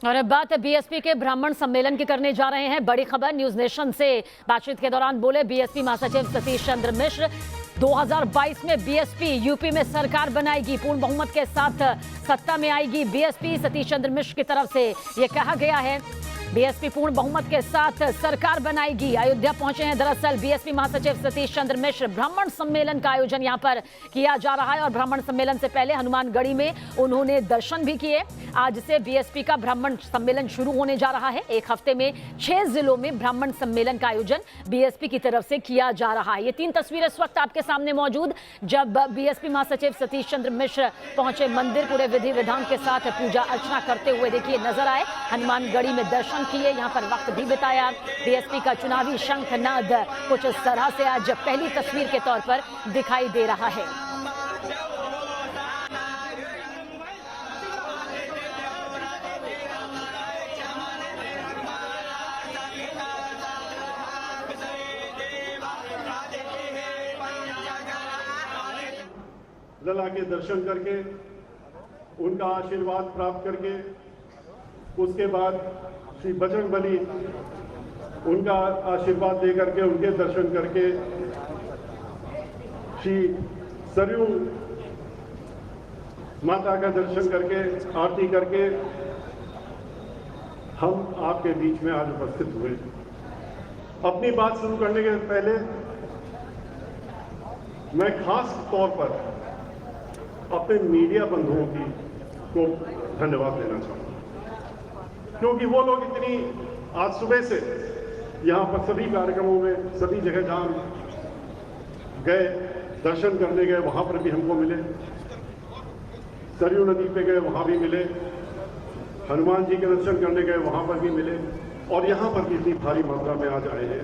और अब बात बीएसपी के ब्राह्मण सम्मेलन की करने जा रहे हैं। बड़ी खबर न्यूज नेशन से बातचीत के दौरान बोले बीएसपी महासचिव सतीश चंद्र मिश्र। 2022 में बीएसपी यूपी में सरकार बनाएगी, पूर्ण बहुमत के साथ सत्ता में आएगी बीएसपी। सतीश चंद्र मिश्र की तरफ से यह कहा गया है, बीएसपी पूर्ण बहुमत के साथ सरकार बनाएगी। अयोध्या पहुंचे हैं दरअसल बीएसपी महासचिव सतीश चंद्र मिश्र। ब्राह्मण सम्मेलन का आयोजन यहां पर किया जा रहा है और ब्राह्मण सम्मेलन से पहले हनुमानगढ़ी में उन्होंने दर्शन भी किए। आज से बीएसपी का ब्राह्मण सम्मेलन शुरू होने जा रहा है। एक हफ्ते में 6 जिलों में ब्राह्मण सम्मेलन का आयोजन बीएसपी की तरफ से किया जा रहा है। ये 3 तस्वीरें इस वक्त आपके सामने मौजूद, जब बीएसपी महासचिव सतीश चंद्र मिश्र पहुंचे मंदिर, पूरे विधि विधान के साथ पूजा अर्चना करते हुए देखिए नजर आए। हनुमानगढ़ी में दर्शन किए, यहाँ पर वक्त भी बिताया। बीएसपी का चुनावी शंखनाद कुछ इस तरह से आज पहली तस्वीर के तौर पर दिखाई दे रहा है। लला के दर्शन करके उनका आशीर्वाद प्राप्त करके उसके बाद श्री बजरंगबली उनका आशीर्वाद दे करके उनके दर्शन करके श्री सरयू माता का दर्शन करके आरती करके हम आपके बीच में आज उपस्थित हुए। अपनी बात शुरू करने के पहले मैं खास तौर पर अपने मीडिया बंधुओं को धन्यवाद देना चाहूंगा, क्योंकि वो लोग इतनी आज सुबह से यहाँ पर सभी कार्यक्रमों में सभी जगह जहाँ गए, दर्शन करने गए, वहाँ पर भी हमको मिले। सरयू नदी पे गए, वहाँ भी मिले। हनुमान जी के दर्शन करने गए, वहाँ पर भी मिले। और यहाँ पर भी इतनी भारी मात्रा में आज आए हैं,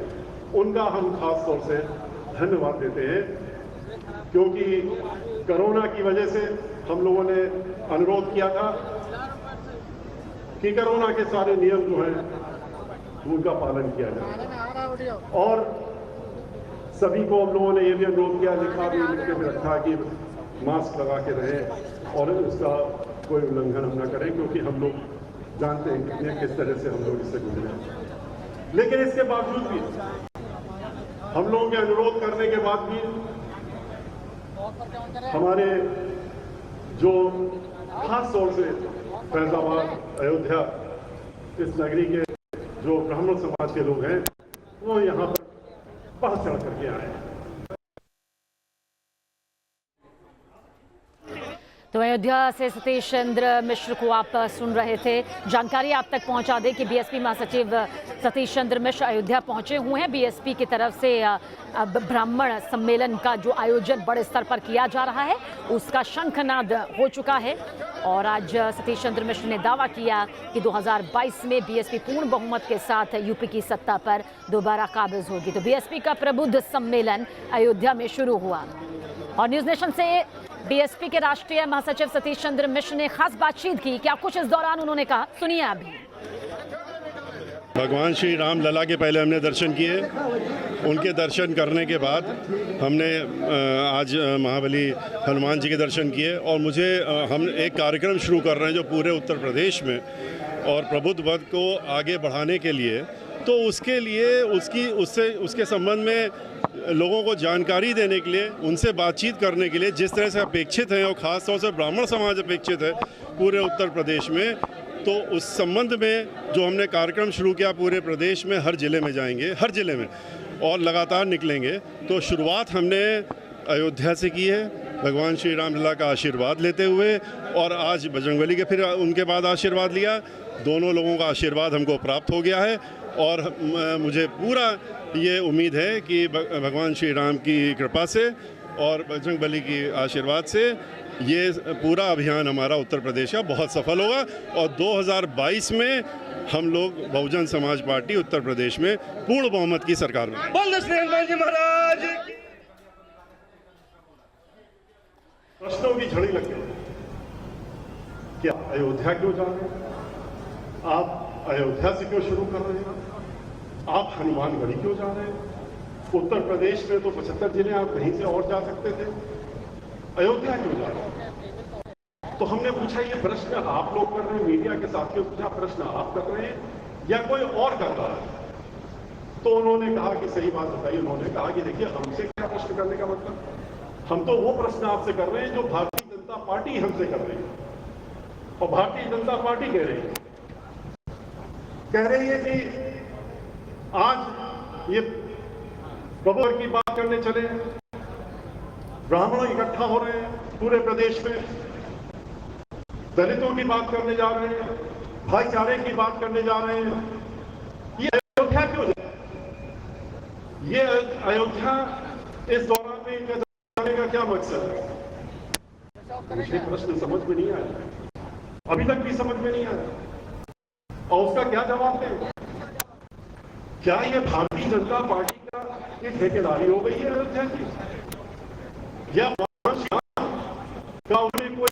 उनका हम खास तौर से धन्यवाद देते हैं, क्योंकि कोरोना की वजह से हम लोगों ने अनुरोध किया था कि कोरोना के सारे नियम जो हैं उनका पालन किया जाए, और सभी को हम लोगों ने ये भी अनुरोध किया, लिख के भी रखा कि मास्क लगा के रहें और उसका कोई उल्लंघन हम ना करें, क्योंकि हम लोग जानते हैं किस तरह से हम लोग इससे गुजरे। लेकिन इसके बावजूद भी हम लोगों के अनुरोध करने के बाद भी हमारे जो खास तौर से फैजाबाद, अयोध्या, इस नगरी के जो ब्राह्मण समाज के लोग हैं, वो यहाँ पर बढ़ चढ़ करके आए हैं। तो अयोध्या से सतीश चंद्र मिश्र को आप सुन रहे थे। जानकारी आप तक पहुंचा दें कि बीएसपी महासचिव सतीश चंद्र मिश्र अयोध्या पहुंचे हुए हैं। बीएसपी की तरफ से अब ब्राह्मण सम्मेलन का जो आयोजन बड़े स्तर पर किया जा रहा है, उसका शंखनाद हो चुका है। और आज सतीश चंद्र मिश्र ने दावा किया कि 2022 में बीएसपी पूर्ण बहुमत के साथ यूपी की सत्ता पर दोबारा काबिज होगी। तो बीएसपी का प्रबुद्ध सम्मेलन अयोध्या में शुरू हुआ। और न्यूज नेशन से बीएसपी के राष्ट्रीय महासचिव सतीश चंद्र मिश्र ने खास बातचीत की। क्या कुछ इस दौरान उन्होंने कहा, सुनिए अभी। भगवान श्री राम लला के पहले हमने दर्शन किए, उनके दर्शन करने के बाद हमने आज महाबली हनुमान जी के दर्शन किए। और हम एक कार्यक्रम शुरू कर रहे हैं जो पूरे उत्तर प्रदेश में और प्रबुद्ध वर्ग को आगे बढ़ाने के लिए, तो उसके लिए उसके संबंध में लोगों को जानकारी देने के लिए, उनसे बातचीत करने के लिए, जिस तरह से अपेक्षित हैं और ख़ास तौर से ब्राह्मण समाज अपेक्षित है पूरे उत्तर प्रदेश में, तो उस संबंध में जो हमने कार्यक्रम शुरू किया, पूरे प्रदेश में हर ज़िले में जाएंगे, हर ज़िले में, और लगातार निकलेंगे। तो शुरुआत हमने अयोध्या से की है, भगवान श्री राम लला का आशीर्वाद लेते हुए, और आज बजरंगबली के फिर उनके बाद आशीर्वाद लिया। दोनों लोगों का आशीर्वाद हमको प्राप्त हो गया है, और मुझे पूरा ये उम्मीद है कि भगवान श्री राम की कृपा से और बजरंगबली की आशीर्वाद से ये पूरा अभियान हमारा उत्तर प्रदेश का बहुत सफल होगा। और 2022 में हम लोग बहुजन समाज पार्टी उत्तर प्रदेश में पूर्ण बहुमत की सरकार में। प्रश्नों की झड़ी लग गई, क्या अयोध्या क्यों जा रहे हैं आप? अयोध्या से क्यों शुरू कर रहे हैं आप? हनुमानगढ़ी क्यों जा रहे हैं? उत्तर प्रदेश में तो 75 जिले, आप कहीं से और जा सकते थे, अयोध्या क्यों जा रहे हैं? तो हमने पूछा ये प्रश्न आप लोग कर रहे हैं, मीडिया के साथियों पूछा प्रश्न आप कर रहे हैं या कोई और कर रहा है? तो उन्होंने कहा कि सही बात बताई, उन्होंने कहा कि देखिए हमसे क्या प्रश्न करने का मतलब, हम तो वो प्रश्न आपसे कर रहे हैं जो भारतीय जनता पार्टी हमसे कर रही है। और भारतीय जनता पार्टी कह रही है कि आज ये बबूर की बात करने चले, ब्राह्मण इकट्ठा हो रहे हैं पूरे प्रदेश में, दलितों की बात करने जा रहे हैं, भाईचारे की बात करने जा रहे हैं। ये अयोध्या क्यों जाए? ये अयोध्या इस दौरान में इनका जाने का क्या मकसद है? मुझे प्रश्न समझ में नहीं आया, अभी तक भी समझ में नहीं आया। और उसका क्या जवाब दें? क्या ये भारतीय जनता पार्टी का ये ठेकेदारी हो गई है अयोध्या की, या का उन्हें कोई?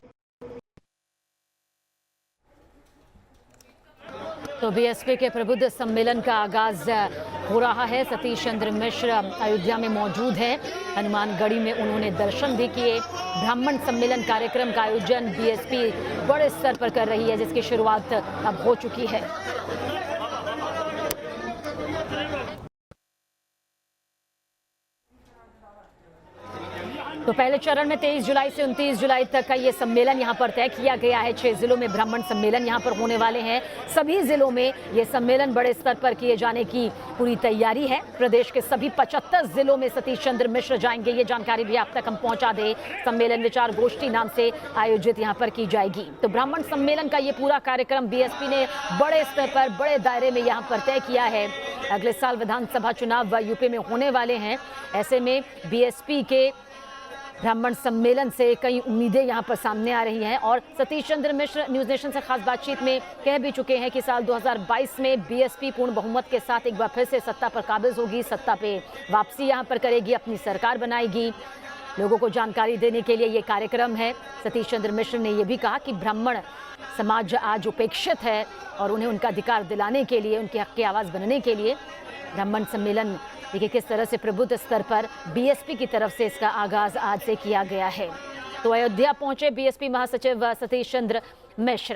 तो बीएसपी के प्रबुद्ध सम्मेलन का आगाज हो रहा है। सतीश चंद्र मिश्र अयोध्या में मौजूद हैं। हनुमानगढ़ी में उन्होंने दर्शन भी किए। ब्राह्मण सम्मेलन कार्यक्रम का आयोजन बीएसपी बड़े स्तर पर कर रही है, जिसकी शुरुआत अब हो चुकी है। तो पहले चरण में 23 जुलाई से 29 जुलाई तक का ये सम्मेलन यहाँ पर तय किया गया है। 6 जिलों में ब्राह्मण सम्मेलन यहाँ पर होने वाले हैं। सभी जिलों में ये सम्मेलन बड़े स्तर पर किए जाने की पूरी तैयारी है। प्रदेश के सभी 75 जिलों में सतीश चंद्र मिश्र जाएंगे। ये जानकारी भी आप तक हम पहुंचा दें। सम्मेलन विचार गोष्ठी नाम से आयोजित यहाँ पर की जाएगी। तो ब्राह्मण सम्मेलन का ये पूरा कार्यक्रम बीएसपी ने बड़े स्तर पर, बड़े दायरे में यहाँ पर तय किया है। अगले साल विधानसभा चुनाव यूपी में होने वाले हैं। ऐसे में बीएसपी के ब्राह्मण सम्मेलन से कई उम्मीदें यहां पर सामने आ रही हैं। और सतीश चंद्र मिश्र न्यूज़ नेशन से खास बातचीत में कह भी चुके हैं कि साल 2022 में बीएसपी पूर्ण बहुमत के साथ एक बार फिर से सत्ता पर काबिज होगी, सत्ता पे वापसी यहां पर करेगी, अपनी सरकार बनाएगी। लोगों को जानकारी देने के लिए ये कार्यक्रम है। सतीश चंद्र मिश्र ने यह भी कहा कि ब्राह्मण समाज आज उपेक्षित है और उन्हें उनका अधिकार दिलाने के लिए, उनके हक की आवाज़ बनने के लिए ब्राह्मण सम्मेलन, देखिए किस तरह से प्रबुद्ध स्तर पर बीएसपी की तरफ से इसका आगाज आज से किया गया है। तो अयोध्या पहुंचे बीएसपी महासचिव सतीश चंद्र मिश्र।